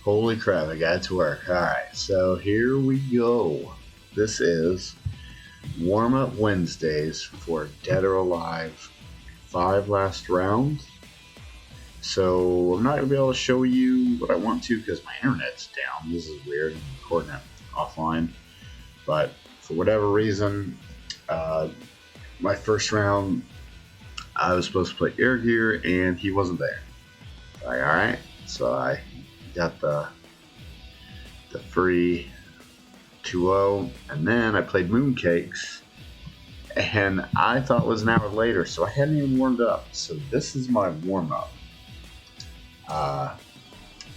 Holy crap, I got to work. Alright, so here we go. This is warm-up Wednesdays for Dead or Alive 5 last rounds. So I'm not going to be able to show you what I want to because my internet's down. This is weird. I'm recording it offline. But for whatever reason, my first round, I was supposed to play air gear and he wasn't there. Like, alright, so I got the free 2-0, and then I played Mooncakes, and I thought it was an hour later, so I hadn't even warmed up. So this is my warm-up.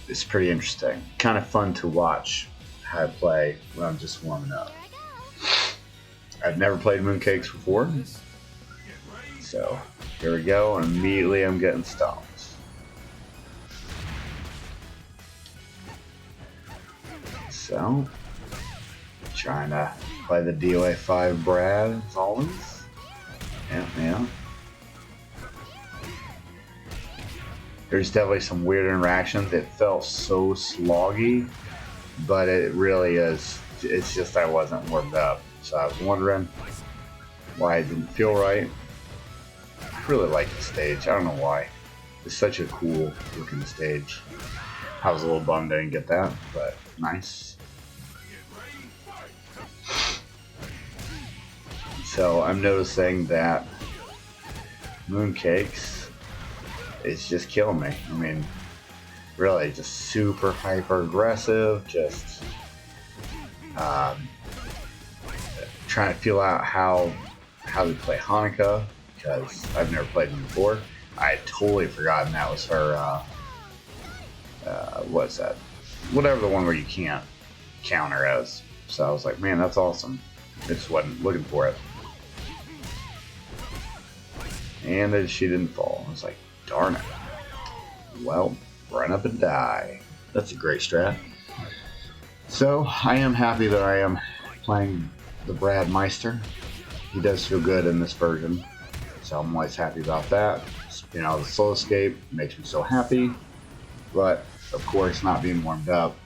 It's pretty interesting. Kind of fun to watch how I play when I'm just warming up. I've never played Mooncakes before, so here we go, and immediately I'm getting stomped. So, trying to play the DOA5 Brad as always. Yeah. There's definitely some weird interactions. It felt so sloggy, but it really is. It's just I wasn't warmed up. So I was wondering why it didn't feel right. I really like the stage. I don't know why. It's such a cool looking stage. I was a little bummed I didn't get that, but nice. So I'm noticing that Mooncakes is just killing me. I mean, really, just super hyper aggressive. Just trying to feel out how to play Hanukkah because I've never played them before. I had totally forgotten that was her. What's that? Whatever the one where you can't counter as. So I was like, man, that's awesome. I just wasn't looking for it. And then she didn't fall. I was like, darn it. Well, run up and die. That's a great strat. So I am happy that I am playing the Brad Meister. He does feel good in this version. So I'm always happy about that. You know, the slow escape makes me so happy. But of course, not being warmed up,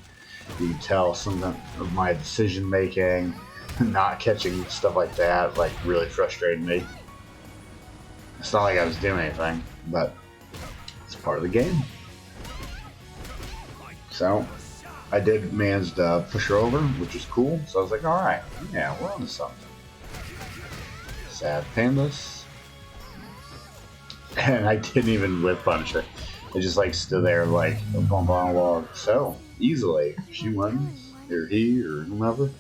you can tell some of my decision making, not catching stuff like that, like really frustrated me. It's not like I was doing anything, but it's part of the game. So I did manage to push her over, which is cool. So I was like, all right, yeah, we're on to something. Sad pandas. And I didn't even whip punch her. I just like stood there like a bump on a log. So easily, she wins, or he, or whomever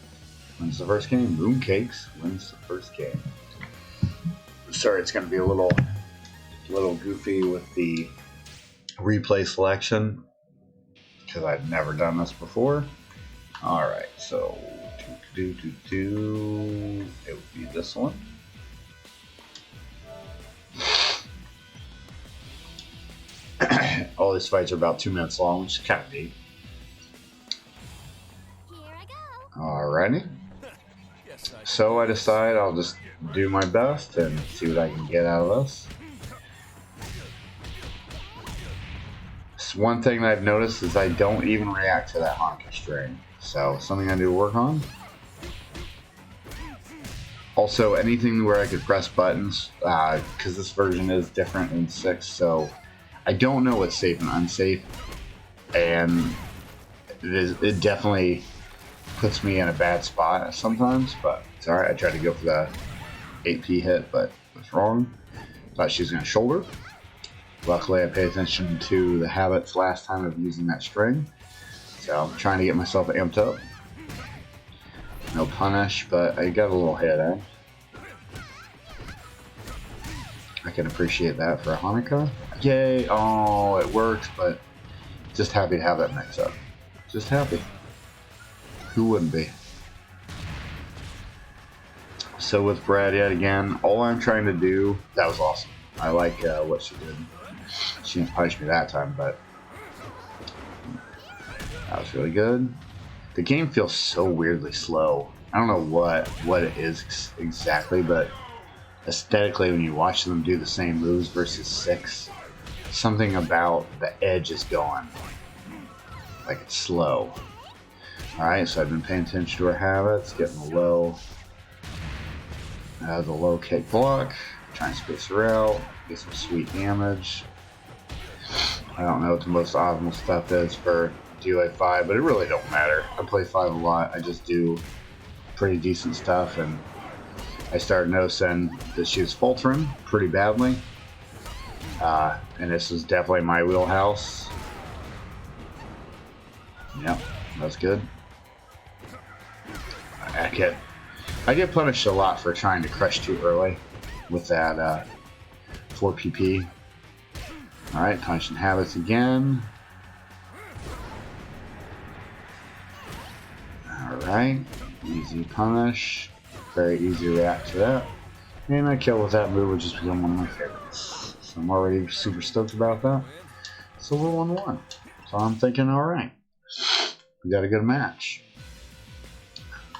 wins the first game. Mooncakes wins the first game. Sorry, it's going to be a little goofy with the replay selection because I've never done this before. All right, so it would be this one. All these fights are about 2 minutes long, which is kind of neat. Alrighty. So I decide I'll just do my best and see what I can get out of this. One thing that I've noticed is I don't even react to that Hanukkah string. So something I need to work on. Also, anything where I could press buttons, because this version is different in 6, so I don't know what's safe and unsafe, and it definitely puts me in a bad spot sometimes, but it's alright. I tried to go for the 8P hit, but it was wrong. Thought she was going to shoulder. Luckily, I paid attention to the habits last time of using that string, so I'm trying to get myself amped up. No punish, but I got a little hit in. I can appreciate that for a Hanukkah. Yay! Oh, it works, but just happy to have that mix up. Just happy. Who wouldn't be? So with Brad yet again, all I'm trying to do, that was awesome. I like what she did. She didn't punish me that time, but that was really good. The game feels so weirdly slow. I don't know what it is exactly, but aesthetically, when you watch them do the same moves versus 6, something about the edge is gone. like it's slow. Alright, so I've been paying attention to her habits, getting the low kick block, trying to space her out, get some sweet damage. I don't know what the most optimal stuff is for DOA5, but it really don't matter. I play 5 a lot, I just do pretty decent stuff, and I started noticing that she was faltering pretty badly. And this is definitely my wheelhouse. Yep, that's good. I get punished a lot for trying to crush too early with that 4 PP. Alright, punishing habits again. Alright, easy punish. Very easy to react to that. And my kill with that move would just become one of my favorites. So I'm already super stoked about that. So we're 1-1. So I'm thinking, alright. We got a good match.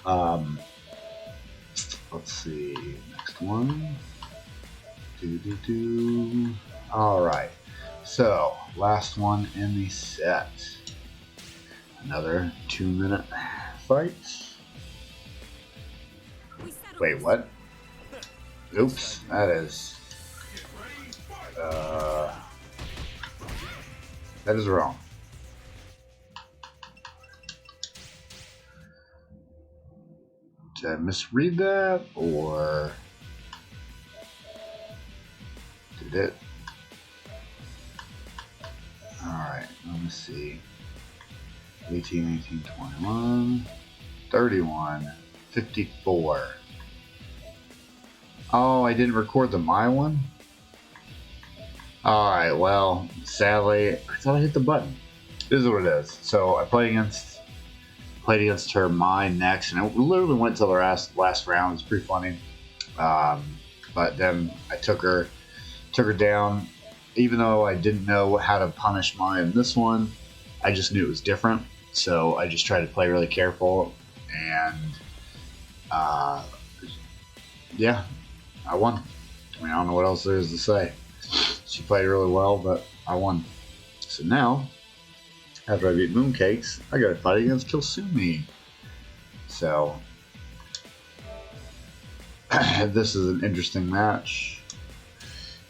Let's see. Next one. Alright. So, last one in the set. Another 2-minute fight. Wait, what? Oops, that is wrong. Did I misread that, or did it? Alright, let me see. 18, 18, 21, 31, 54. Oh, I didn't record the my one? Alright, well, sadly, I thought I hit the button. This is what it is. So I played against her my next, and I literally went till the last round. It was pretty funny. But then I took her down. Even though I didn't know how to punish mine in this one, I just knew it was different. So I just tried to play really careful, and yeah, I won. I mean, I don't know what else there is to say. She played really well, but I won. So now, after I beat Mooncakes, I got to fight against Kilsumi. So this is an interesting match.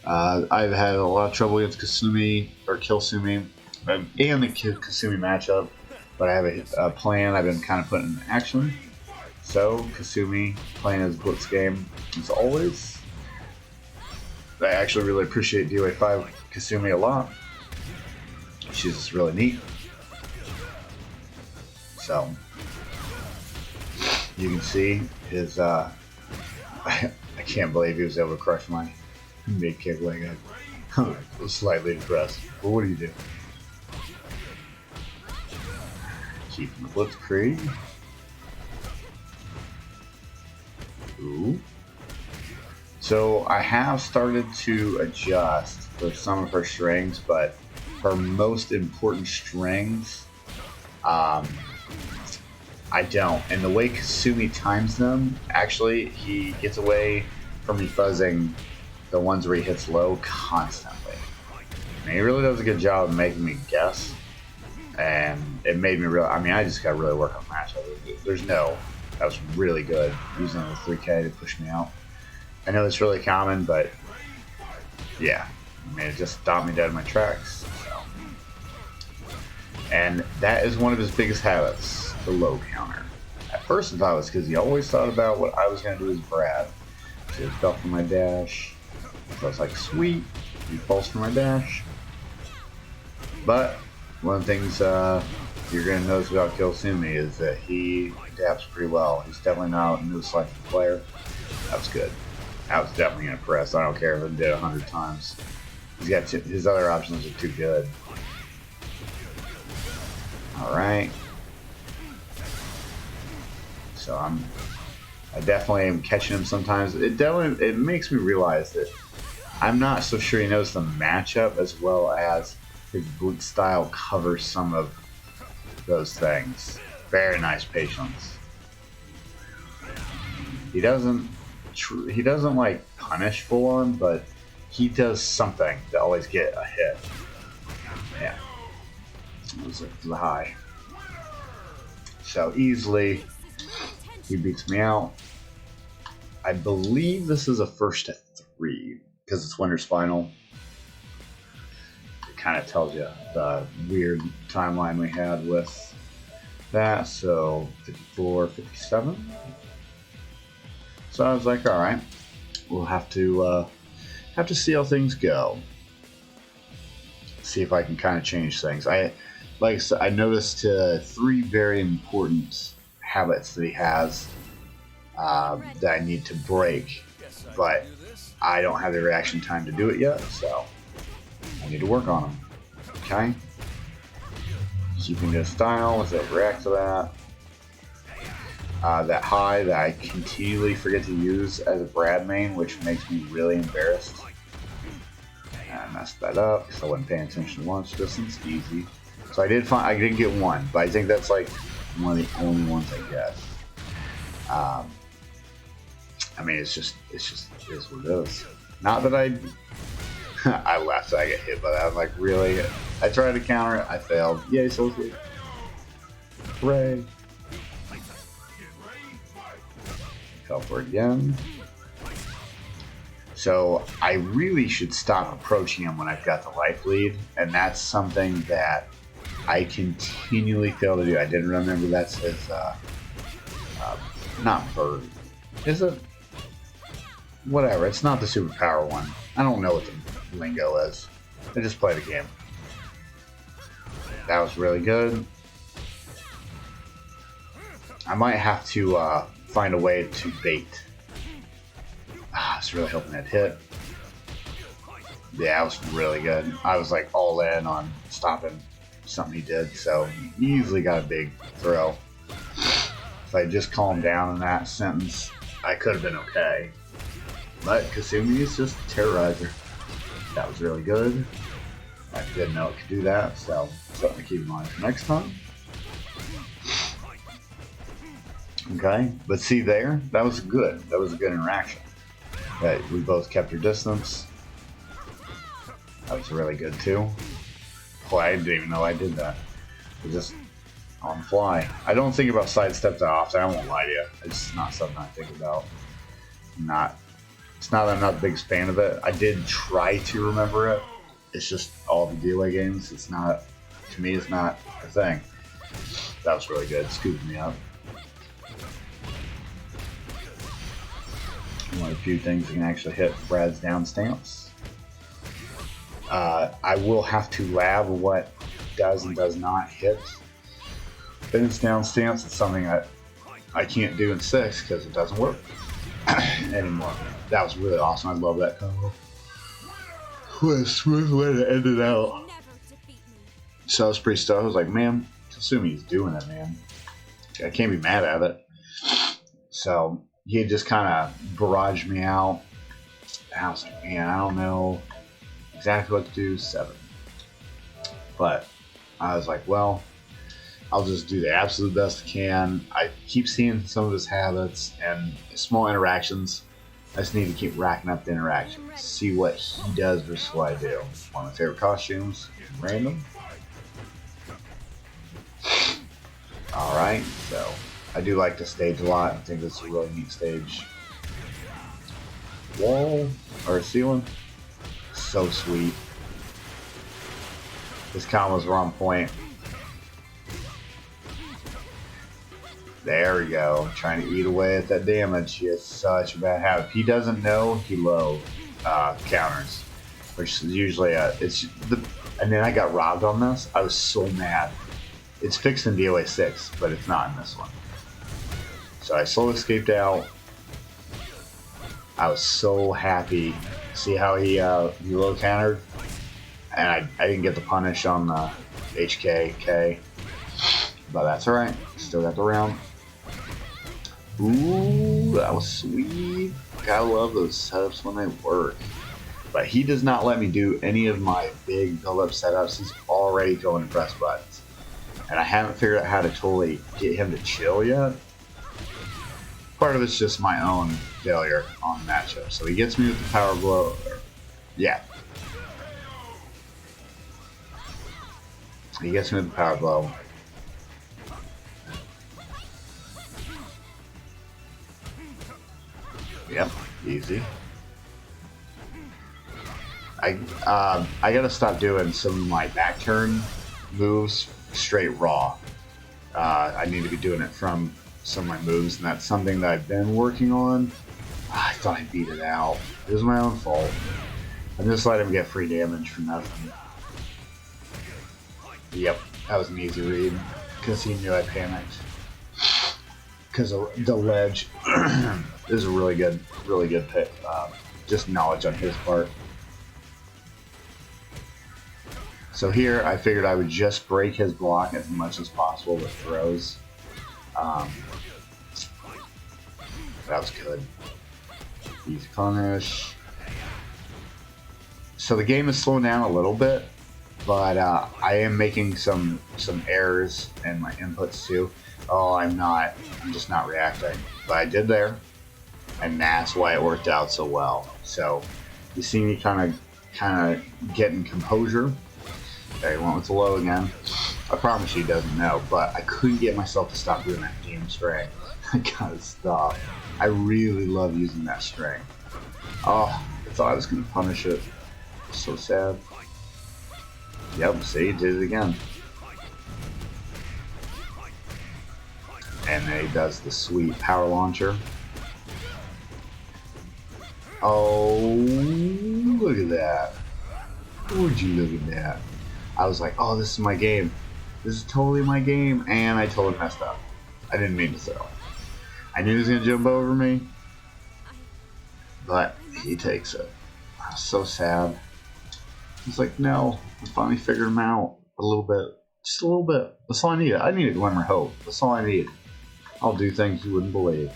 I've had a lot of trouble against Kilsumi and the Kasumi matchup, but I have a plan I've been kind of putting in action. So Kasumi playing his blitz game as always. I actually really appreciate DOA5 Kasumi a lot. She's just really neat. So you can see his I can't believe he was able to crush my mid kick leg. I was slightly impressed. But what do you do? Keeping the blitzkrieg. Ooh. So I have started to adjust for some of her strings, but her most important strings, I don't. And the way Kasumi times them, actually, he gets away from me fuzzing the ones where he hits low constantly. And he really does a good job of making me guess. And it made me real. I mean, I just got to really work on matchup. That was really good using the 3K to push me out. I know it's really common, but yeah, I mean, it just stopped me dead in my tracks. So. And that is one of his biggest habits, the low counter. At first I thought it was because he always thought about what I was going to do as Brad. So he fell for my dash. So I was like, sweet, he falls for my dash. But one of the things you're going to notice about Kilsumi is that he adapts pretty well. He's definitely not a new selected player. That was good. I was definitely going to press. I don't care if I did 100 times. He's got his other options are too good. Alright. So I definitely am catching him sometimes. It makes me realize that I'm not so sure he knows the matchup as well as his blitz style covers some of those things. Very nice patience. He doesn't like punish full on, but he does something to always get a hit. Yeah. It was the high. So easily, he beats me out. I believe this is a first to 3 because it's Winter's Final. It kind of tells you the weird timeline we had with that. So 54, 57. So I was like, all right, we'll have to see how things go. See if I can kind of change things. Like I said, I noticed 3 very important habits that he has that I need to break, but I don't have the reaction time to do it yet, so I need to work on them. Okay? Keeping this style as I react to that. That high that I continually forget to use as a Brad main, which makes me really embarrassed. And I messed that up because I wasn't paying attention to launch distance. Easy. So I did get one, but I think that's like one of the only ones I get. I mean, it's just it is what it is. Not that I I laughed. I get hit by that. I'm like, really? I tried to counter it. I failed. Yay, so sweet. Hooray. Fell for it again. So I really should stop approaching him when I've got the life lead, and that's something that I continually fail to do. I didn't remember that's his, not bird. Is it? Whatever, it's not the superpower one. I don't know what the lingo is. I just played a game. That was really good. I might have to find a way to bait. I was really hoping that hit. Yeah, that was really good. I was like all in on stopping something he did, so he easily got a big throw. If I just calmed down in that sentence, I could have been okay. But Kasumi is just a terrorizer. That was really good. I didn't know it could do that, so something to keep in mind for next time. Okay, but see there, that was good. That was a good interaction. That we both kept our distance. That was really good too. Boy, I didn't even know I did that. It was just on the fly. I don't think about sidestep that often. I won't lie to you. It's not something I think about. It's not that I'm not the biggest fan of it. I did try to remember it. It's just all the DOA games. It's not, to me, it's not a thing. That was really good. Scooped me up. One of the few things that can actually hit Brad's down stance. I will have to lab what does and does not hit Ben's down stance. It's something that I can't do in 6 because it doesn't work anymore. That was really awesome. I love that combo. What a smooth way to end it out. So I was pretty stoked. I was like, man, Kasumi's doing it, man. I can't be mad at it. So he had just kind of barraged me out. And I was like, man, I don't know exactly what to do. 7. But I was like, well, I'll just do the absolute best I can. I keep seeing some of his habits and small interactions. I just need to keep racking up the interactions. See what he does versus what I do. One of my favorite costumes, random. Alright, so I do like the stage a lot. I think it's a really neat stage. Wall, or ceiling, so sweet. His combos were on point. There we go. Trying to eat away at that damage. He has such a bad habit. He doesn't know he low counters, which is usually and then I got robbed on this. I was so mad. It's fixed in DOA6, but it's not in this one. So I slowly escaped out. I was so happy. See how he low countered, and I didn't get the punish on the HKK, but that's all right. Still got the round. Ooh, that was sweet. Gotta love those setups when they work. But he does not let me do any of my big build-up setups. He's already going to press buttons. And I haven't figured out how to totally get him to chill yet. Part of it's just my own failure on the matchup. So he gets me with the power blow. Yeah. He gets me with the power blow. Yep, easy. I gotta stop doing some of my back turn moves straight raw. I need to be doing it from some of my moves, and that's something that I've been working on. I thought I beat it out. It was my own fault. I just let him get free damage for nothing. Yep, that was an easy read because he knew I panicked. Because of the ledge. This is a really good pick. Just knowledge on his part. So here, I figured I would just break his block as much as possible with throws. That was good. Easy punish. So the game is slowing down a little bit, but I am making some errors in my inputs too. Oh, I'm just not reacting. But I did there, and that's why it worked out so well. So you see me kind of getting composure. There, he went with the low again. I promise you he doesn't know, but I couldn't get myself to stop doing that game string. I gotta stop. I really love using that string. Oh, I thought I was gonna punish it. So sad. Yep, see, he did it again. And then he does the sweet power launcher. Oh, look at that. Would you look at that? I was like, oh, this is my game. This is totally my game. And I totally messed up. I didn't mean to throw. I knew he was going to jump over me. But he takes it. I was so sad. I was like, no. I finally figured him out. A little bit. Just a little bit. That's all I needed. I needed glimmer hope. That's all I need. I'll do things you wouldn't believe.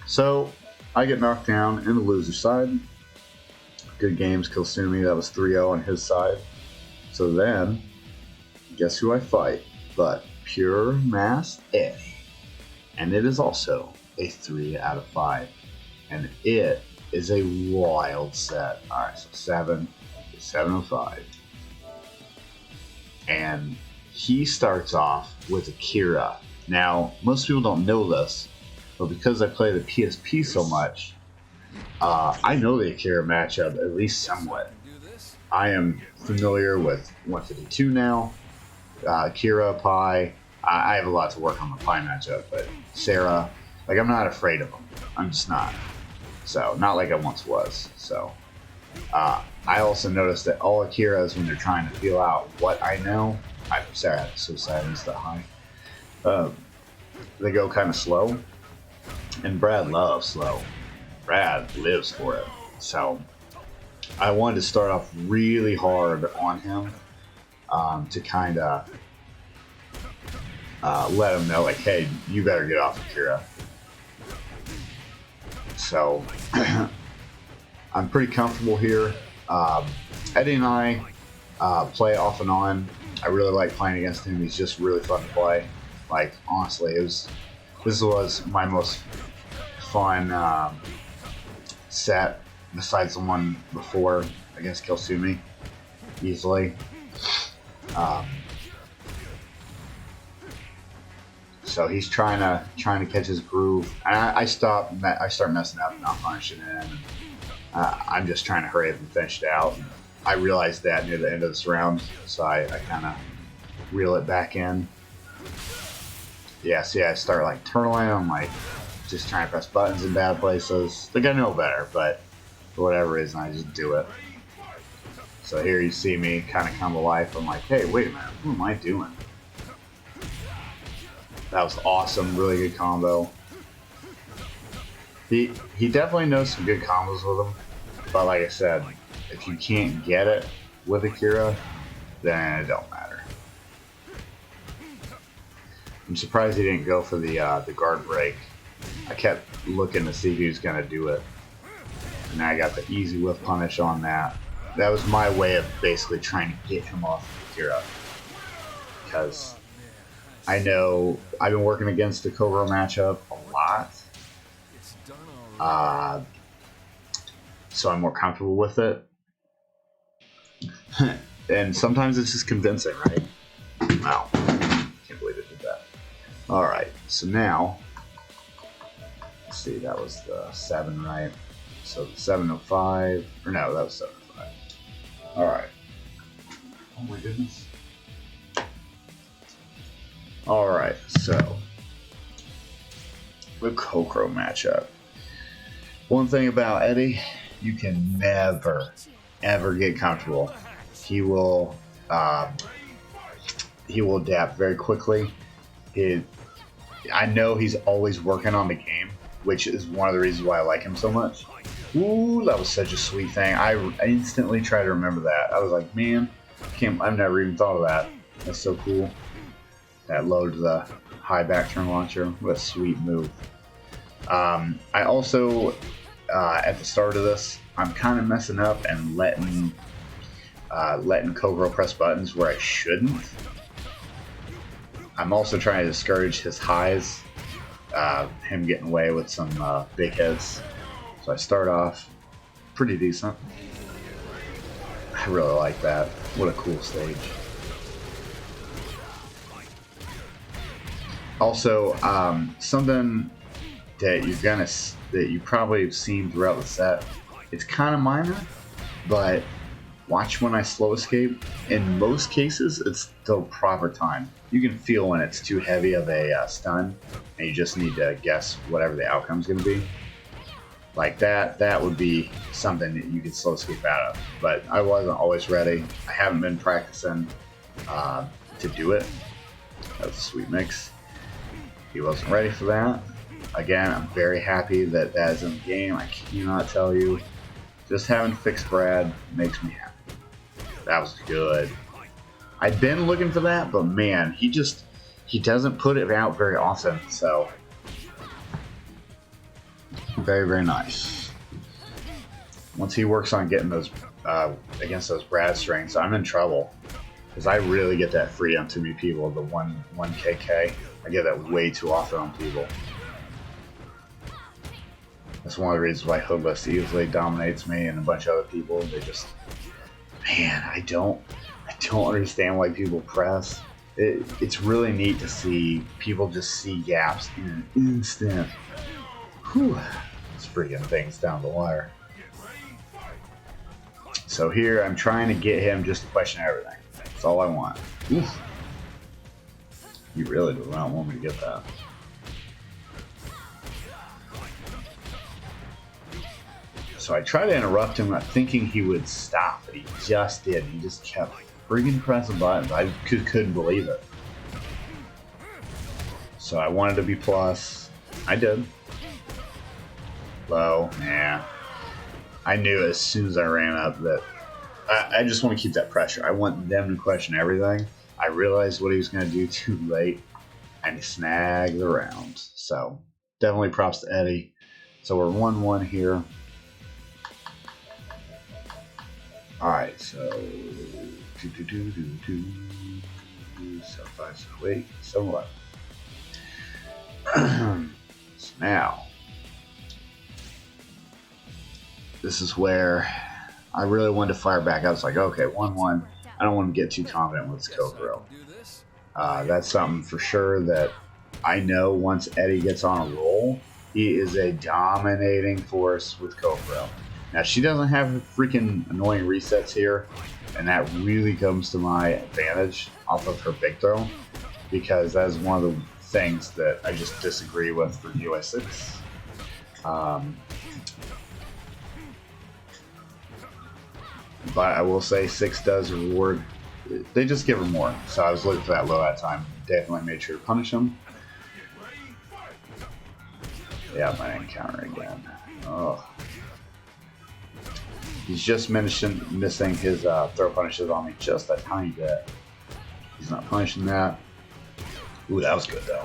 So, I get knocked down in the loser side. Good games, Kilsumi. That was 3-0 on his side. So then, guess who I fight? But Pure Mass Eddie. And it is also a 3 out of 5. And it is a wild set. Alright, so 705. And he starts off with Akira. Now, most people don't know this, but because I play the PSP so much, I know the Akira matchup at least somewhat. I am familiar with 152 now, Akira, Pi. I have a lot to work on the Pi matchup, but Sarah, like, I'm not afraid of them. I'm just not. So, not like I once was. So, I also noticed that all Akiras, when they're trying to feel out what I know, I'm sorry, so sad it's that high. They go kind of slow, and Brad loves slow. Brad lives for it. So, I wanted to start off really hard on him to kind of let him know, like, hey, you better get off Akira. So, I'm pretty comfortable here. Eddie and I play off and on. I really like playing against him. He's just really fun to play. Like, honestly, this was my most fun set besides the one before against Kilsumi, easily. So he's trying to catch his groove, and I start messing up, not punishing him. I'm just trying to hurry up and finish it out. And I realized that near the end of this round, so I kind of reel it back in. Yeah, see, I start like turtling. I'm like just trying to press buttons in bad places. Like, I know better, but for whatever reason, I just do it. So here you see me kind of come to life. I'm like, hey, wait a minute, what am I doing? That was awesome, really good combo. He definitely knows some good combos with him, but like I said, if you can't get it with Akira, then it don't matter. I'm surprised he didn't go for the guard break. I kept looking to see who's gonna do it, and I got the easy whiff punish on that. That was my way of basically trying to get him off Akira, because I know I've been working against the Cobra matchup a lot, so I'm more comfortable with it. And sometimes it's just convincing, right? Wow, can't believe it did that. Alright, so now, let's see, that was the 7, right? So the 705, or no, that was 705. Alright. Oh my goodness. Alright, so the Kokoro matchup. One thing about Eddie, you can never, ever get comfortable. He will adapt very quickly. I know he's always working on the game, which is one of the reasons why I like him so much. Ooh, that was such a sweet thing. I instantly tried to remember that. I was like, man, I've never even thought of that. That's so cool. That low to the high back turn launcher. What a sweet move. I also, at the start of this, I'm kind of messing up and letting Kokoro press buttons where I shouldn't. I'm also trying to discourage his highs, him getting away with some big hits. So I start off pretty decent. I really like that. What a cool stage. Also, something that you probably have seen throughout the set. It's kind of minor, but watch when I slow escape. In most cases, it's still proper time. You can feel when it's too heavy of a stun, and you just need to guess whatever the outcome's going to be. Like that would be something that you could slow escape out of. But I wasn't always ready. I haven't been practicing to do it. That was a sweet mix. He wasn't ready for that. Again, I'm very happy that that is in the game. I cannot tell you. Just having fixed Brad makes me happy. That was good. I've been looking for that, but man, he doesn't put it out very often, so very, very nice. Once he works on getting those against those Brad strings, I'm in trouble because I really get that free on too many people. The one KK, I get that way too often on people. That's one of the reasons why Hookless easily dominates me and a bunch of other people. They just, man, I don't understand why people press. It's really neat to see people just see gaps in an instant. Whew, it's freaking things down the wire. So here I'm trying to get him just to question everything. That's all I want. Oof. You really do not want me to get that. So I tried to interrupt him, thinking he would stop, but he just did. He just kept friggin' pressing buttons. I couldn't believe it. So I wanted to be plus. I did. Low, yeah. I knew as soon as I ran up that I just want to keep that pressure. I want them to question everything. I realized what he was going to do too late, and he snagged the round. So definitely props to Eddie. So we're 1-1 here. Alright, so 5, 8, 7, 11. So now, this is where I really wanted to fire back. I was like, okay, 1-1. I don't want to get too confident with Kokoro. That's something for sure that I know once Eddie gets on a roll, he is a dominating force with Kokoro. Now, she doesn't have freaking annoying resets here, and that really comes to my advantage off of her big throw, because that is one of the things that I just disagree with for DOA6. But I will say 6 does reward. They just give her more, so I was looking for that low that time. Definitely made sure to punish him. Yeah, my encounter again. Oh. He's just missing his throw punishes on me just a tiny bit. He's not punishing that. Ooh, that was good though.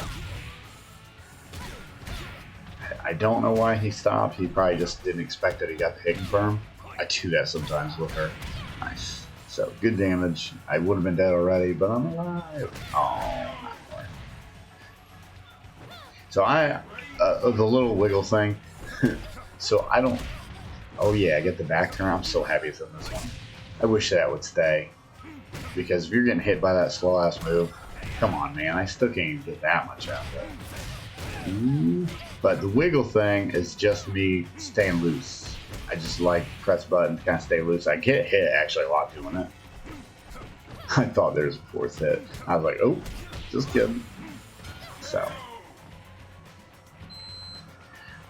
I don't know why he stopped. He probably just didn't expect that he got the hit confirm. I do that sometimes with her. Nice. So good damage. I would have been dead already, but I'm alive. Oh, not more. So the little wiggle thing. So I don't. Oh yeah, I get the back turn. I'm so happy from this one. I wish that would stay. Because if you're getting hit by that slow ass move, come on man, I still can't even get that much out of it. But the wiggle thing is just me staying loose. I just like press button to kind of stay loose. I get hit actually a lot doing it. I thought there was a fourth hit. I was like, oh, just kidding. So,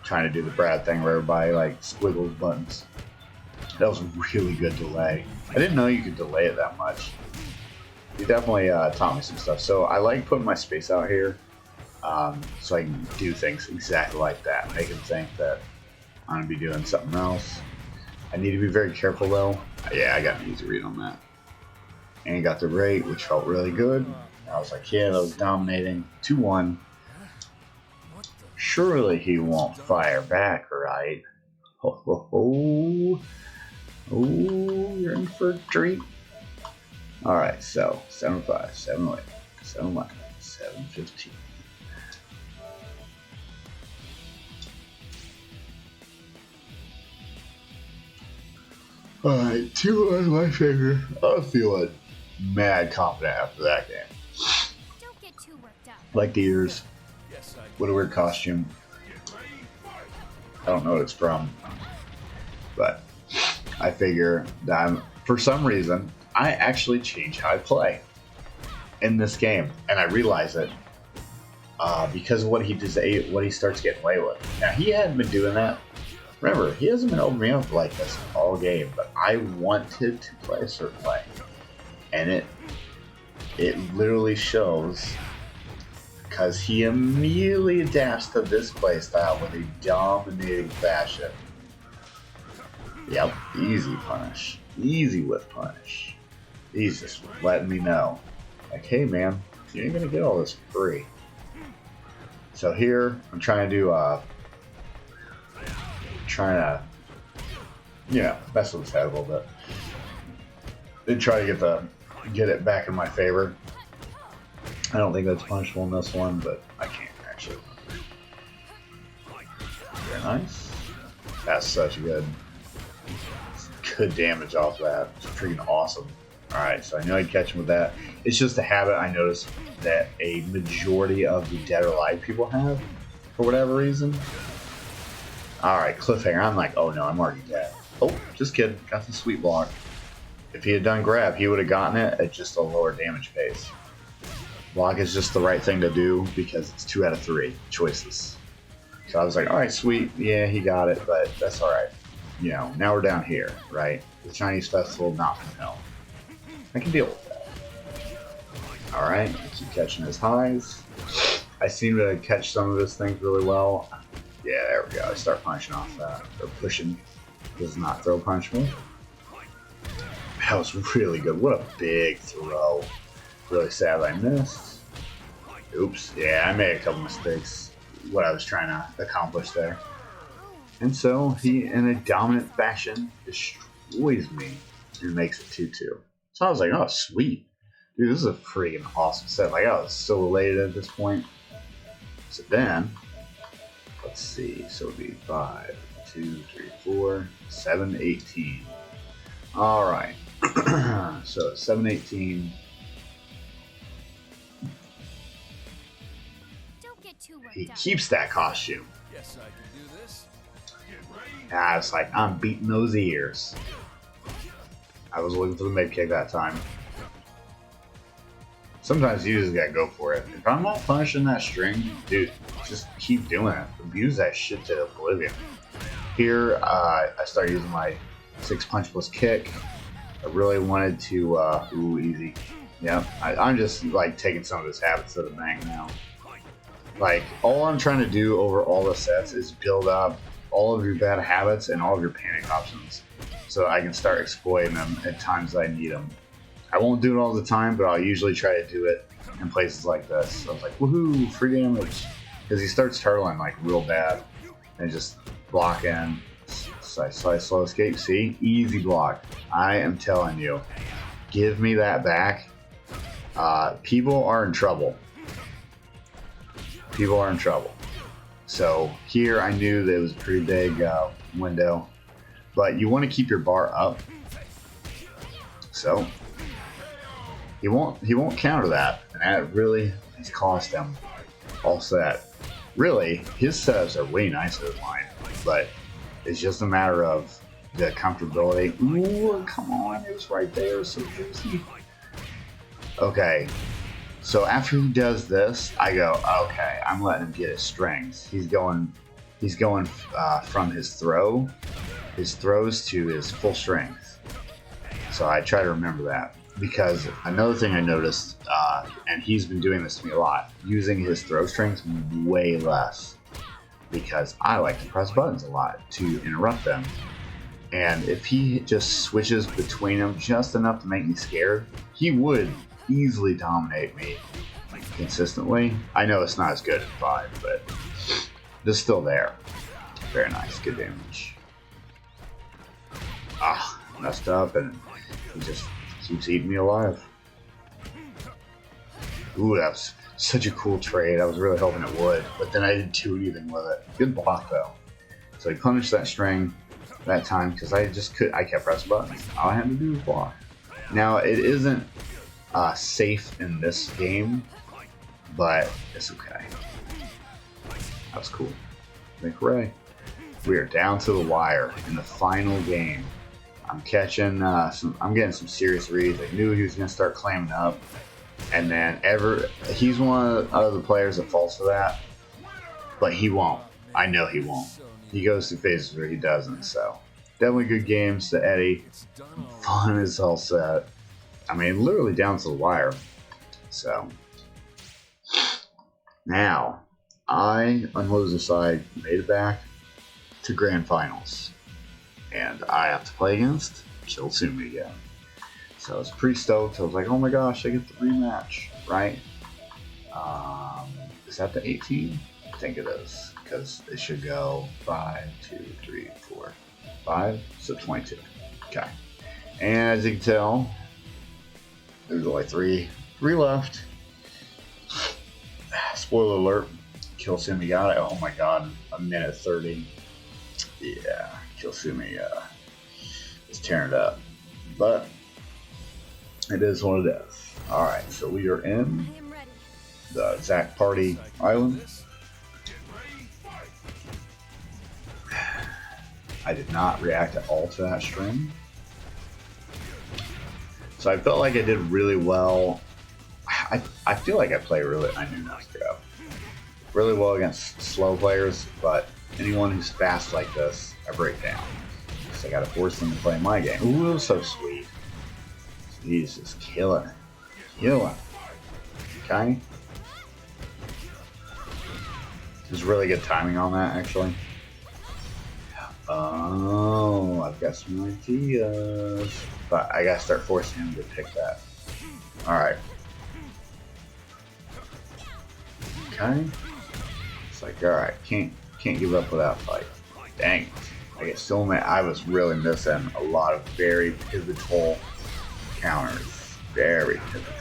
trying to do the Brad thing where everybody like squiggles buttons. That was a really good delay. I didn't know you could delay it that much. You definitely taught me some stuff. So I like putting my space out here so I can do things exactly like that. Make them think that I'm going to be doing something else. I need to be very careful though. Yeah, I got an easy read on that. And got the rate, which felt really good. I was like, yeah, that was dominating. 2-1. Surely he won't fire back, right? Ho, ho, ho. Oh, you're in for a treat. Alright, so 7-5, 7-8, 7-11, 7-15. Alright, 2 on my finger. I'm feeling mad confident after that game. Don't get too worked up. Like the ears. What a weird costume. I don't know what it's from. But I figure that for some reason, I actually change how I play in this game. And I realize it because of what he starts getting away with. Now, he hadn't been doing that. Remember, he hasn't been opening me up like this all game, but I wanted to play a certain way. And it literally shows because he immediately adapts to this playstyle with a dominating fashion. Yep, easy punish. Easy with punish. He's just letting me know. Like, hey man, you ain't gonna get all this for free. So here, I'm trying to do mess with his head a little bit. Then try to get it back in my favor. I don't think that's punishable in this one, but I can't actually. Very nice. That's such good damage off that. It's freaking awesome. Alright, so I know I'd catch him with that. It's just a habit I noticed that a majority of the Dead or Alive people have, for whatever reason. Alright, cliffhanger. I'm like, oh no, I'm already dead. Oh, just kidding. Got the sweet block. If he had done grab, he would have gotten it at just a lower damage pace. Block is just the right thing to do because it's 2 out of 3 choices. So I was like, alright, sweet. Yeah, he got it, but that's alright. You know, now we're down here, right? The Chinese festival, not from hell. I can deal with that. Alright, I keep catching his highs. I seem to catch some of his things really well. Yeah, there we go. I start punching off that. Or pushing. Does not throw punch me. That was really good. What a big throw. Really sad I missed. Oops. Yeah, I made a couple mistakes. What I was trying to accomplish there. And so he, in a dominant fashion, destroys me and makes it 2-2. So I was like, oh, sweet. Dude, this is a freaking awesome set. Like, I was so elated at this point. So then, let's see. So it would be 5, 2, 3, 4, 7, 18. Alright. So 7, 18. He keeps that costume. Yes, I can do this. I was like, I'm beating those ears. I was looking for the mid kick that time. Sometimes you just gotta go for it. If I'm not punishing that string, dude, just keep doing it. Abuse that shit to oblivion. Here, I start using my 6 punch plus kick. I really wanted to, ooh, easy. Yeah, I'm just like taking some of his habits to the bank now. Like, all I'm trying to do over all the sets is build up all of your bad habits and all of your panic options so I can start exploiting them at times that I need them. I won't do it all the time, but I'll usually try to do it in places like this. So I was like, woohoo, free damage. Because he starts turtling like real bad and just block in. Slice, slow escape. See? Easy block. I am telling you. Give me that back. People are in trouble. People are in trouble. So here I knew that it was a pretty big window, but you want to keep your bar up. So he won't counter that, and that really has cost him all set. really, his setups are way nicer than mine, but it's just a matter of the comfortability. Ooh, come on, it was right there, so juicy. Okay, so after he does this, I go, okay, I'm letting him get his strings. He's going from his throws to his full strength. So I try to remember that, because another thing I noticed, and he's been doing this to me a lot, using his throw strings way less, because I like to press buttons a lot to interrupt them. And if he just switches between them just enough to make me scared, he would easily dominate me consistently. I know it's not as good as 5, but it's still there. Very nice, good damage. Ah, messed up, and he just keeps eating me alive. Ooh, that was such a cool trade. I was really hoping it would, but then I didn't do anything with it. Good block though. So he punished that string that time because I kept pressing buttons. All I had to do was block. Now it isn't safe in this game, but it's okay. That was cool. Like, hooray. We are down to the wire in the final game. I'm catching I'm getting some serious reads. I knew he was gonna start clamming up, and then he's one of the players that falls for that, but he won't. I know he won't. He goes through phases where he doesn't. So definitely good games to Eddie. Fun as hell set. I mean, literally down to the wire. So now I, on loser side, made it back to grand finals, and I have to play against Kilsumi again. So I was pretty stoked. I was like, oh my gosh, I get the rematch, right? Is that the 18? I think it is, because it should go 5, 2, 3, 4, 5, so 22. Okay. And as you can tell, there's only three left. Spoiler alert, Kilsumi got it. Oh my god, a minute 30. Yeah, Kilsumi is tearing it up. But it is what it is. Alright, so we are in the Zack Party Island. I did not react at all to that string. So I felt like I did really well. I feel like I play really, I knew not to go. Really well against slow players, but anyone who's fast like this, I break down. So I gotta force them to play my game. Ooh, it was so sweet. Jesus, killing it. Killing it. Okay. There's really good timing on that, actually. Oh, I've got some ideas. But I gotta start forcing him to pick that. Alright. Okay. It's like, alright, can't give up without fight. Dang it. I get so many. I was really missing a lot of very pivotal counters. Very pivotal.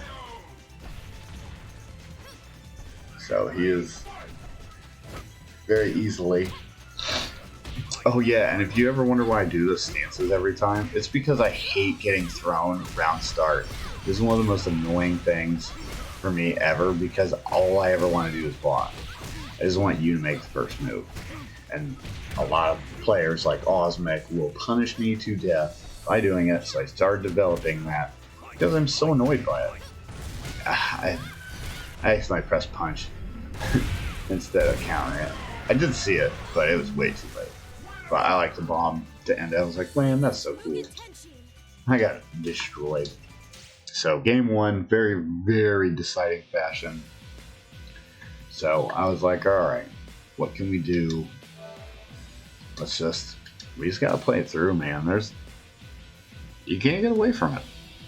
So he is very easily. Oh yeah, and if you ever wonder why I do the stances every time, it's because I hate getting thrown round start. This is one of the most annoying things for me ever, because all I ever want to do is block. I just want you to make the first move. And a lot of players like Osmic will punish me to death by doing it, so I started developing that because I'm so annoyed by it. I accidentally pressed punch instead of countering it. I did see it, but it was way too late. But I like the bomb to end it. I was like, man, that's so cool. I got destroyed. So game one, very, very deciding fashion. So I was like, alright, what can we do? We just gotta play it through, man. You can't get away from it.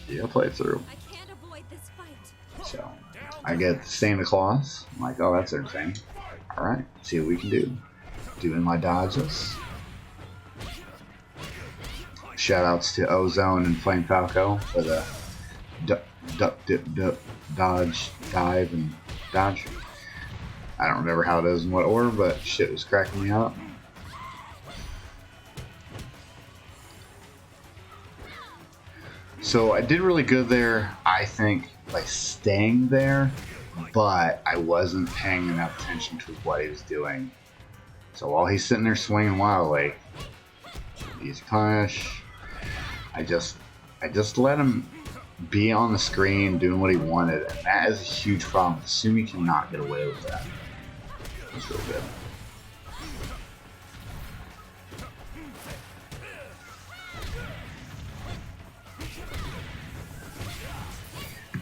You gotta play it through. I can't avoid this fight. So I get Santa Claus. I'm like, oh, that's entertaining. Alright, see what we can do. Doing my dodges. Shoutouts to Ozone and Flame Falco for the duck, dip, dodge, dive, and dodge. I don't remember how it is in what order, but shit was cracking me up. So I did really good there, I think, by staying there, but I wasn't paying enough attention to what he was doing. So while he's sitting there swinging wildly, easy punish. I just let him be on the screen doing what he wanted, and that is a huge problem. Kasumi cannot get away with that. That's real good.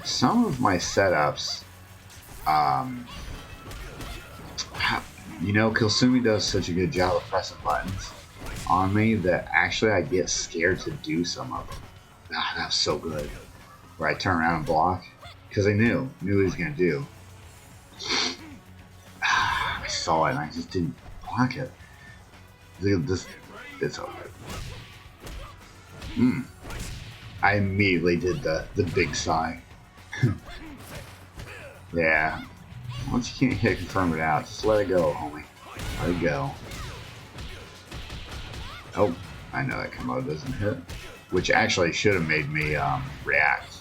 Some of my setups, you know, Kasumi does such a good job of pressing buttons on me that actually I get scared to do some of them. Ah, that was so good. Where I turn around and block, because I knew what he was gonna do. I saw it and I just didn't block it. It's over. I immediately did the big sigh. Yeah. Once you can't hit confirm it out, just let it go, homie. Let it go. Oh, I know that combo doesn't hit. Which actually should have made me react.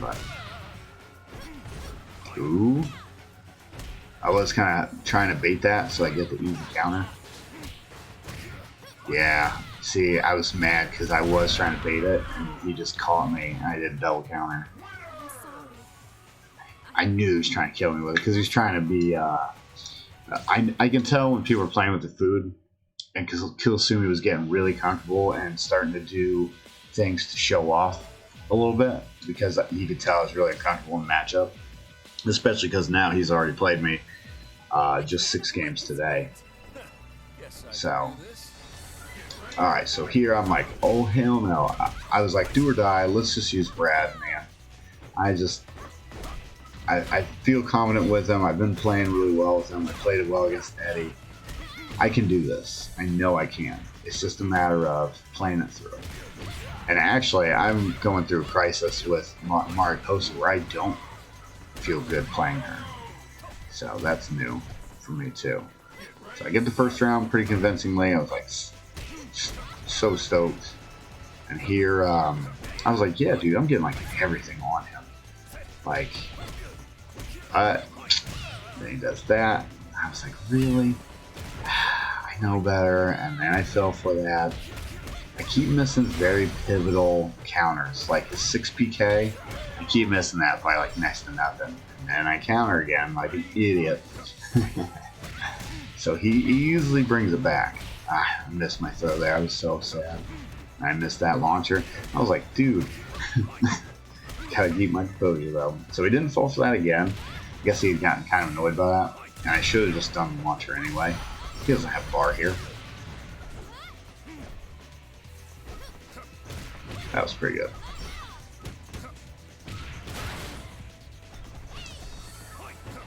But ooh. I was kinda trying to bait that so I get the easy counter. Yeah. See, I was mad because I was trying to bait it and he just caught me and I did a double counter. I knew he was trying to kill me with it because he was trying to be I can tell when people are playing with the food, and because Kasumi was getting really comfortable and starting to do things to show off a little bit, because you could tell I was really uncomfortable in the matchup, especially because now he's already played me just 6 games today. So alright, so here I'm like, oh hell no. I was like, do or die, let's just use Brad, man. I feel confident with him. I've been playing really well with him. I played it well against Eddie. I can do this. I know I can. It's just a matter of playing it through. And actually, I'm going through a crisis with Mariposa where I don't feel good playing her. So that's new for me too. So I get the first round pretty convincingly. I was like so stoked. And here, I was like, yeah, dude, I'm getting like everything on him. Like, then he does that. I was like, really? I know better. And then I fell for that. I keep missing very pivotal counters, like the 6 PK. I keep missing that by like next to nothing. And then I counter again like an idiot. So he easily brings it back. I missed my throw there. I was so sad. I missed that launcher. I was like, dude. Gotta keep my composure though. So he didn't fall for that again. I guess he had gotten kind of annoyed by that. And I should have just done the launcher anyway. He doesn't have bar here. That was pretty good.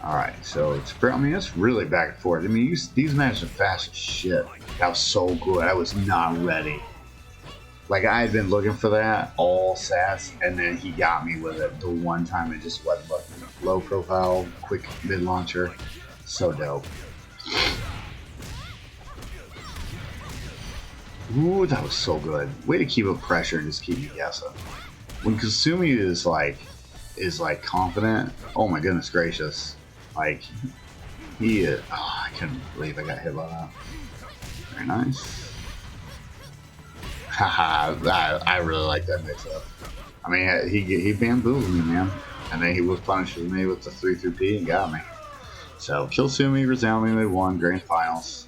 Alright, so it's, I mean, it's really back and forth. I mean, these matches are fast as shit. That was so good. I was not ready. Like, I had been looking for that all sats, and then he got me with it the one time. It just wet button. Low profile, quick mid launcher. So dope. Ooh, that was so good. Way to keep up pressure and just keep me guessing. When Kasumi is like confident, oh my goodness gracious. Like, he is, oh, I couldn't believe I got hit by that. Very nice. Haha, I really like that mix-up. I mean, he bamboozled me, man. And then he was punishing me with the 3-3P and got me. So, Kasumi resoundingly won Grand Finals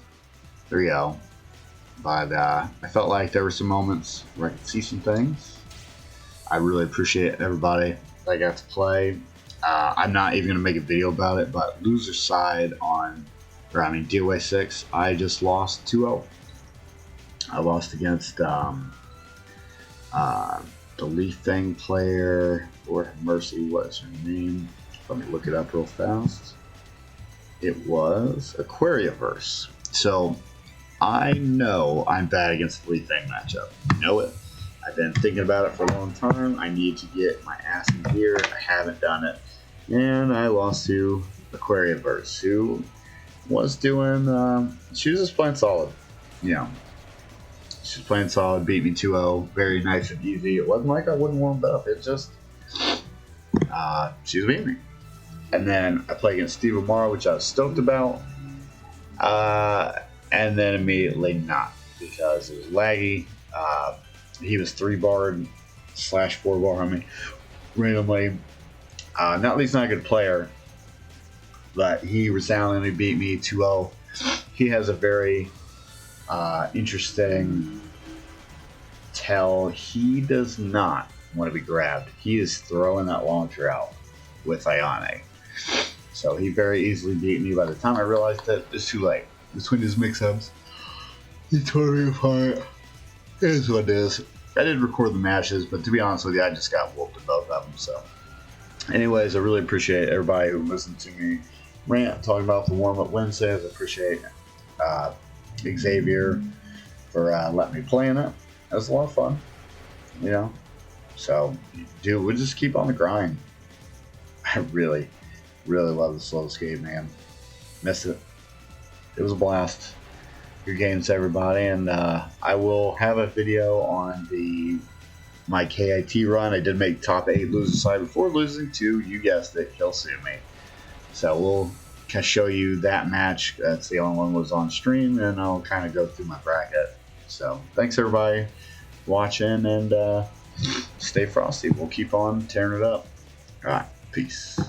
3-0. But I felt like there were some moments where I could see some things. I really appreciate everybody that I got to play. I'm not even going to make a video about it, but loser side on, or I mean DOA6, I just lost 2-0. I lost against the Leaf Fang player, Lord have mercy, what is her name? Let me look it up real fast. It was Aquariaverse. So I know I'm bad against the Leaf Fang matchup. I know it. I've been thinking about it for a long time. I need to get my ass in gear. I haven't done it. And I lost to Aquariaverse, who was doing, she was just playing solid. You know, she was playing solid, beat me 2-0, very nice and easy. It wasn't like I wouldn't warm up. It just, she was beating me. And then I played against Steve Amaro, which I was stoked about. And then immediately not, because it was laggy. He was 3-barred / 4-bar on me randomly. Not least not a good player, but he resoundingly beat me 2-0. He has a very interesting tell. He does not want to be grabbed. He is throwing that launcher out with Ione. So he very easily beat me. By the time I realized that, it's too late. Between his mix-ups, he tore me apart. It is what it is. I did record the matches, but to be honest with you, I just got whooped in both of them. So, anyways, I really appreciate everybody who listened to me rant talking about the warm-up Wednesdays. I appreciate Xavier for letting me play in it. It was a lot of fun, you know. So, dude, we'll just keep on the grind. I really, really love the slow skate, man. Miss it. It was a blast. Good games, everybody, and I will have a video on my KIT run. I did make top 8 loser side before losing to, you guessed it, Killsumi. So we'll kind of show you that match. That's the only one that was on stream, and I'll kind of go through my bracket. So thanks everybody for watching, and stay frosty. We'll keep on tearing it up. All right, peace.